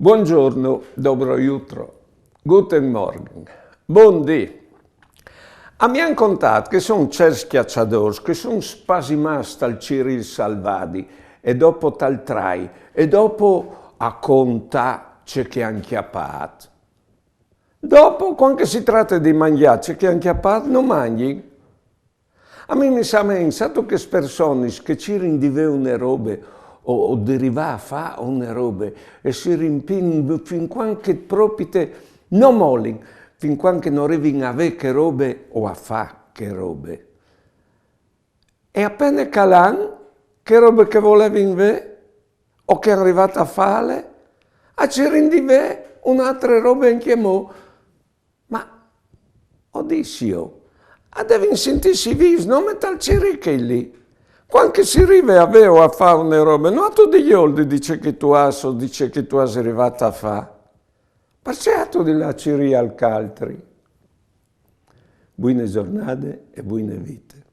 Buongiorno, dobro jutro, guten Morgen, bon dì. A mi han contat che sono certi schiacciadors che sono spasimati tal Cyril Salvadi e dopo tal trai e dopo a conta c'è che han chiappat. Dopo, quando si tratta di mangiare, c'è che han chiappat, non mangi. A me mi sa pensato che persone che ci rendivano robe o derivava a fare una robe e si riempivano fin quando proprio non molling, fin quando non arrivano a avere che robe o a fare che robe. E appena calan, che robe che volevano vedere o che è arrivato a fare, a ci rendivano un'altra roba anche mo. Ma, odissio, devono sentirsi vivi, non metterci ricche lì. Quando si arriva a avere a fare una roba, non tutti gli oldi dice che tu hai o dice che tu hai arrivato a fare. Perché tu di là ci ria al caltri. Buone giornate e buone vite.